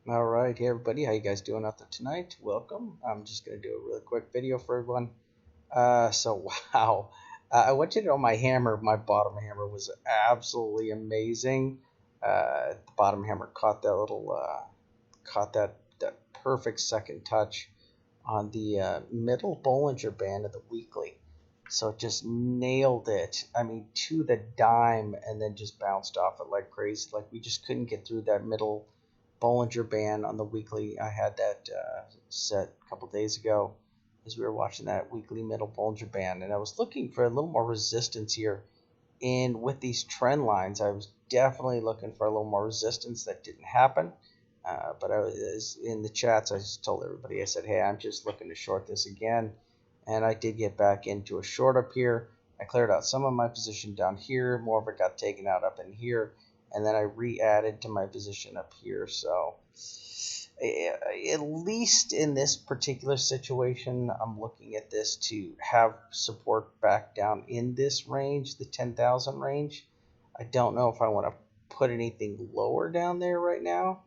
All right, hey everybody, how you guys doing out there tonight? Welcome. I'm just gonna do a really quick video for everyone. Wow, I want you to know my hammer, my bottom hammer was absolutely amazing. The bottom hammer caught that caught that perfect second touch on the middle Bollinger Band of the weekly. So it just nailed it. I mean, to the dime, and then just bounced off it like crazy. Like we just couldn't get through that middle Bollinger Band on the weekly. I had that set a couple days ago as we were watching that weekly middle Bollinger Band, and I was looking for a little more resistance here. And with these trend lines, I was definitely looking for a little more resistance. That didn't happen. But I was in the chats. I just told everybody. I said, "Hey, I'm just looking to short this again," and I did get back into a short up here. I cleared out some of my position down here. More of it got taken out up in here, and then I re-added to my position up here. So at least in this particular situation, I'm looking at this to have support back down in this range, the 10,000 range. I don't know if I want to put anything lower down there right now,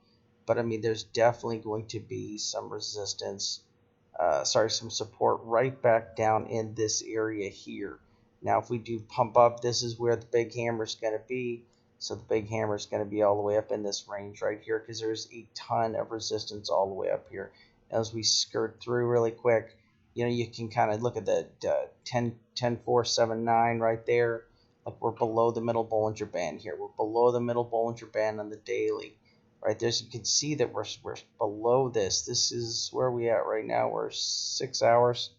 but I mean, there's definitely going to be some resistance, some support right back down in this area here. Now, if we do pump up, this is where the big hammer is going to be. So the big hammer is going to be all the way up in this range right here because there's a ton of resistance all the way up here. As we skirt through really quick, you can kind of look at the 10.479 right there. Like we're below the middle Bollinger Band here. We're below the middle Bollinger Band on the daily. Right there, so you can see that we're below this. This is where we at right now. We're 6 hours.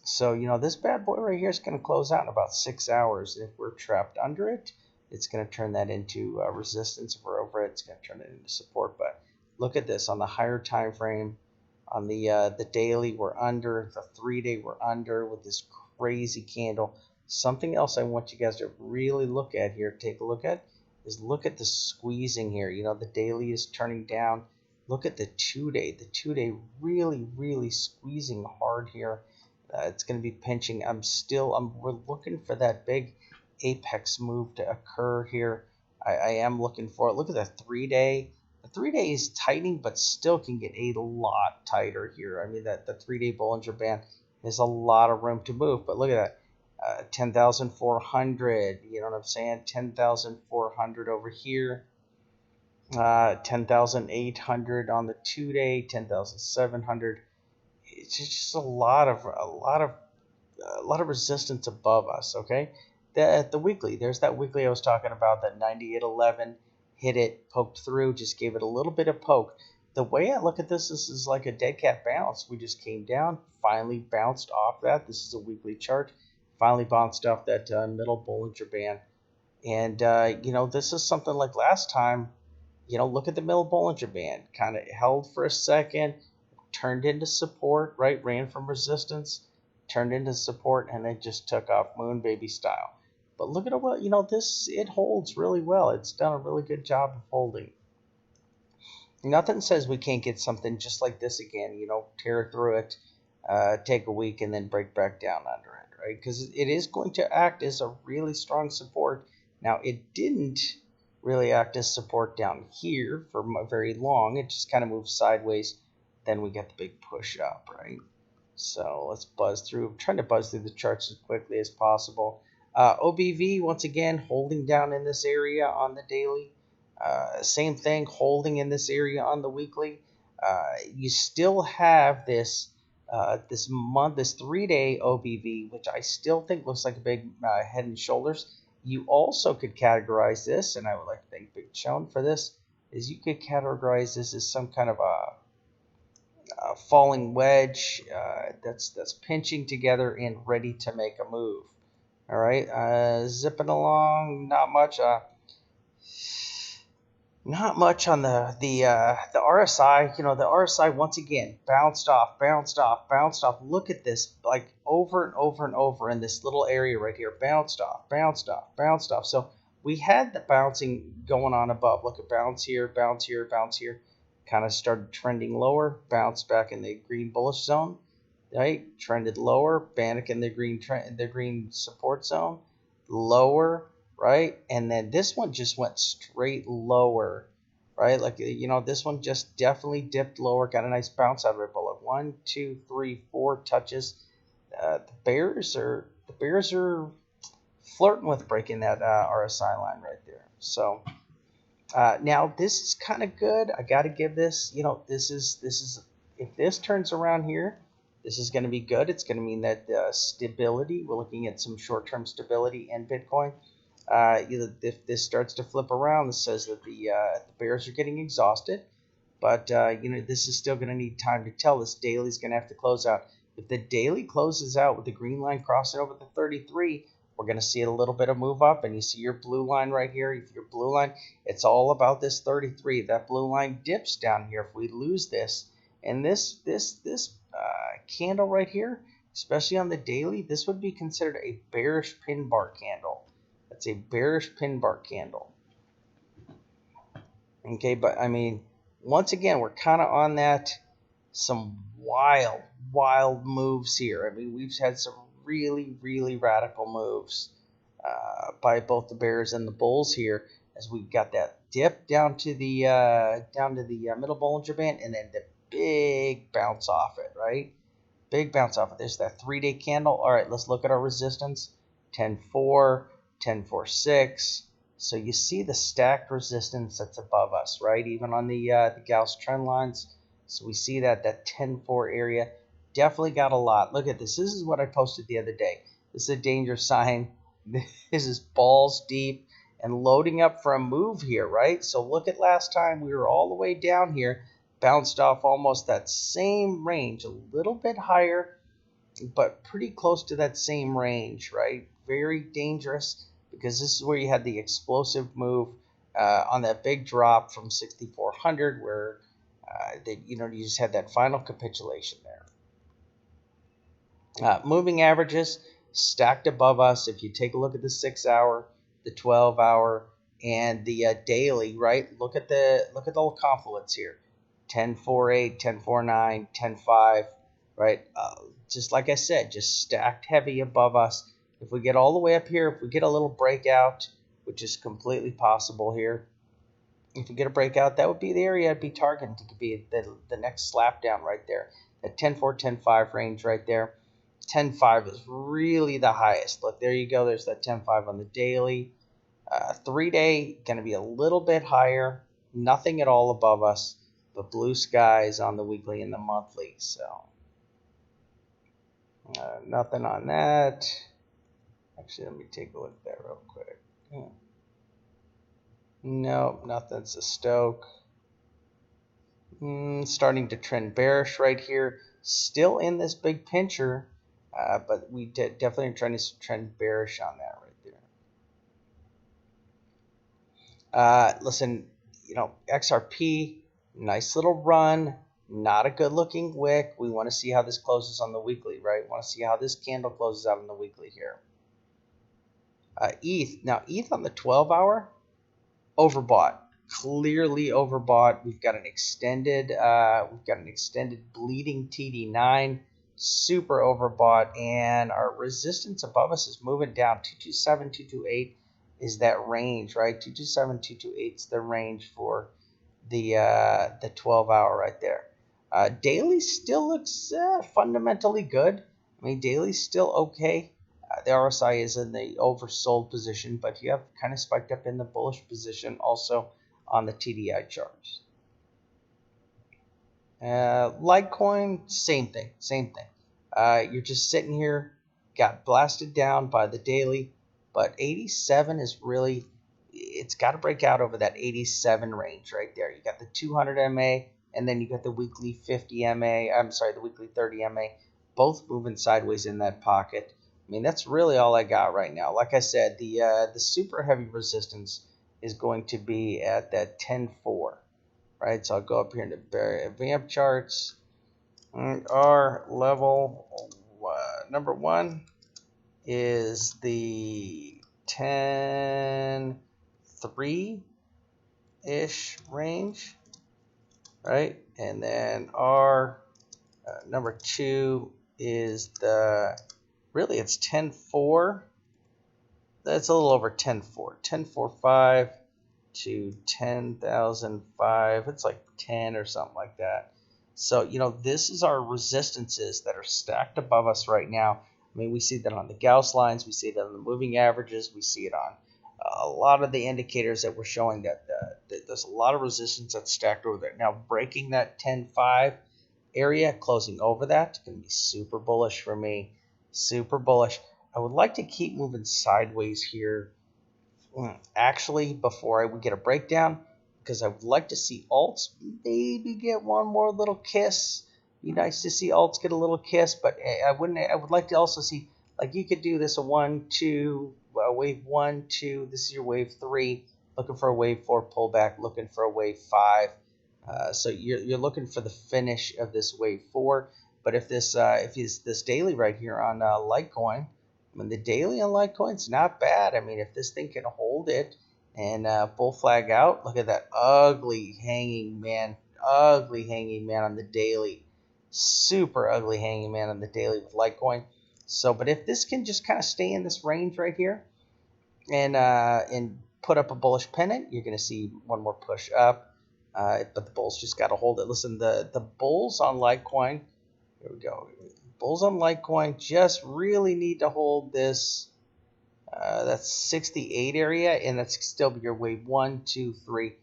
So, this bad boy right here is going to close out in about 6 hours. If we're trapped under it, it's going to turn that into resistance. If we're over it, it's going to turn it into support. But look at this on the higher time frame. On the daily, we're under. The 3-day, we're under with this crazy candle. Something else I want you guys to really look at here, take a look at, is look at the squeezing here. The daily is turning down. Look at the 2-day. The 2-day really, really squeezing hard here. It's going to be pinching. We're looking for that big apex move to occur here. I am looking for it. Look at the 3-day. The 3-day is tightening, but still can get a lot tighter here. I mean, the 3-day Bollinger Band has a lot of room to move, but look at that. 10,400, you know what I'm saying? 10,400 over here. 10,800 on the 2-day, 10,700. It's just a lot of resistance above us. Okay, the weekly. There's that weekly I was talking about. That 98.11 hit it, poked through, just gave it a little bit of poke. The way I look at this is like a dead cat bounce. We just came down, finally bounced off that. This is a weekly chart. Finally bounced off that middle Bollinger Band. And, this is something like last time. Look at the middle Bollinger Band. Kind of held for a second, turned into support, right? Ran from resistance, turned into support, and it just took off moon baby style. But look at it, well, it holds really well. It's done a really good job of holding. Nothing says we can't get something just like this again, tear through it, take a week, and then break back down under it, right? Because it is going to act as a really strong support. Now, it didn't really act as support down here for very long. It just kind of moved sideways. Then we get the big push up, right? So let's buzz through. I'm trying to buzz through the charts as quickly as possible. OBV, once again, holding down in this area on the daily. Same thing, holding in this area on the weekly. You still have this 3-day OBV, which I still think looks like a big head and shoulders. You also could categorize this, and I would like to thank Big Chone for this, is you could categorize this as some kind of a falling wedge that's pinching together and ready to make a move. All right, zipping along, not much. Not much on the RSI. The RSI once again bounced off. Look at this, like over and over and over in this little area right here. Bounced off. So we had the bouncing going on above. Look at bounce here. Kind of started trending lower. Bounced back in the green bullish zone. Right, trended lower. Bannock in the green support zone. Lower. Right, and then this one just went straight lower, right? Like, this one just definitely dipped lower, got a nice bounce out of it. But like 1, 2, 3, 4 touches. The Bears are flirting with breaking that RSI line right there. So now this is kind of good. I got to give this. This is if this turns around here, this is going to be good. It's going to mean that stability. We're looking at some short-term stability in Bitcoin. If this starts to flip around, this says that the bears are getting exhausted. But this is still going to need time to tell. This daily is going to have to close out. If the daily closes out with the green line crossing over the 33, we're going to see a little bit of move up. And you see your blue line right here. If your blue line, it's all about this 33. That blue line dips down here. If we lose this, and this candle right here, especially on the daily, this would be considered a bearish pin bar candle. That's a bearish pin bar candle. Okay, but I mean, once again, we're kind of on that some wild moves here. I mean, we've had some really radical moves by both the bears and the bulls here, as we've got that dip down to the middle Bollinger Band, and then the big bounce off it, right? Big bounce off it. There's that 3-day candle. All right, let's look at our resistance. 10.4, 10.46. So you see the stacked resistance that's above us, right? Even on the Gauss trend lines. So we see that 10.4 area definitely got a lot. Look at this. This is what I posted the other day. This is a danger sign. This is balls deep and loading up for a move here, right? So look at last time. We were all the way down here, bounced off almost that same range, a little bit higher, but pretty close to that same range, right? Very dangerous, because this is where you had the explosive move on that big drop from 6,400, where you just had that final capitulation there. Moving averages stacked above us. If you take a look at the 6-hour, the 12-hour, and the daily, right? Look at the confluence here. 10.48, 10.49, 10.5, right? Just like I said, just stacked heavy above us. If we get all the way up here, if we get a little breakout, which is completely possible here, if we get a breakout, that would be the area I'd be targeting to be the next slap down right there. That 10.4, 10.5 range right there. 10.5 is really the highest. Look, there you go. There's that 10.5 on the daily. 3-day, going to be a little bit higher. Nothing at all above us, but blue skies on the weekly and the monthly. So nothing on that. Actually, let me take a look at that real quick. Nope, nothing's a stoke. Starting to trend bearish right here. Still in this big pincher, but we definitely are trying to trend bearish on that right there. Listen, XRP, nice little run. Not a good looking wick. We want to see how this closes on the weekly, right? We want to see how this candle closes out on the weekly here. ETH. Now, ETH on the 12-hour, overbought. Clearly overbought. We've got an extended bleeding TD9, super overbought, and our resistance above us is moving down. 227, 228 is that range, right? 227, 228 is the range for the 12-hour right there. Daily still looks fundamentally good. I mean, daily's still okay. The RSI is in the oversold position, but you have kind of spiked up in the bullish position also on the TDI charts. Litecoin, same thing. You're just sitting here, got blasted down by the daily, but 87 is really, it's got to break out over that 87 range right there. You got the 200 MA, and then you got the weekly 50 MA, the weekly 30 MA, both moving sideways in that pocket. I mean, that's really all I got right now. Like I said, the super heavy resistance is going to be at that 10.4, right? So I'll go up here into vamp charts. Our level number 1 is the 10.3-ish range, right? And then our number 2 is it's 10.4. That's a little over 10.4. 10.45, to 10,005. It's like 10 or something like that. So, this is our resistances that are stacked above us right now. I mean, we see that on the Gauss lines, we see that on the moving averages, we see it on a lot of the indicators that we're showing that there's a lot of resistance that's stacked over there. Now, breaking that 10.5 area, closing over that, going to be super bullish for me. Super bullish. I would like to keep moving sideways here, actually, before we get a breakdown, because I would like to see alts maybe get one more little kiss. Be nice to see alts get a little kiss, but I would like to also see, like, you could do this a 1, 2, wave 1, 2. This is your wave 3. Looking for a wave 4 pullback. Looking for a wave 5. So you're looking for the finish of this wave 4. But if this daily right here on Litecoin, I mean, the daily on Litecoin's not bad. I mean, if this thing can hold it and bull flag out, look at that ugly hanging man on the daily. Super ugly hanging man on the daily with Litecoin. So, but if this can just kind of stay in this range right here and put up a bullish pennant, you're going to see one more push up. But the bulls just got to hold it. Listen, the bulls on Litecoin, here we go. Bulls on Litecoin just really need to hold this. That's 68 area, and that's still your wave 1, 2, 3.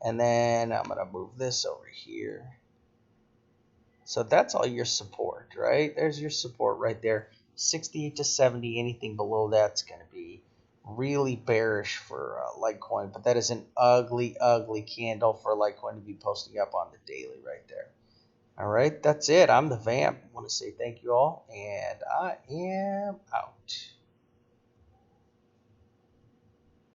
And then I'm going to move this over here. So that's all your support, right? There's your support right there. 68 to 70, anything below that's going to be really bearish for Litecoin. But that is an ugly, ugly candle for Litecoin to be posting up on the daily right there. All right, that's it. I'm the Vamp. I want to say thank you all, and I am out.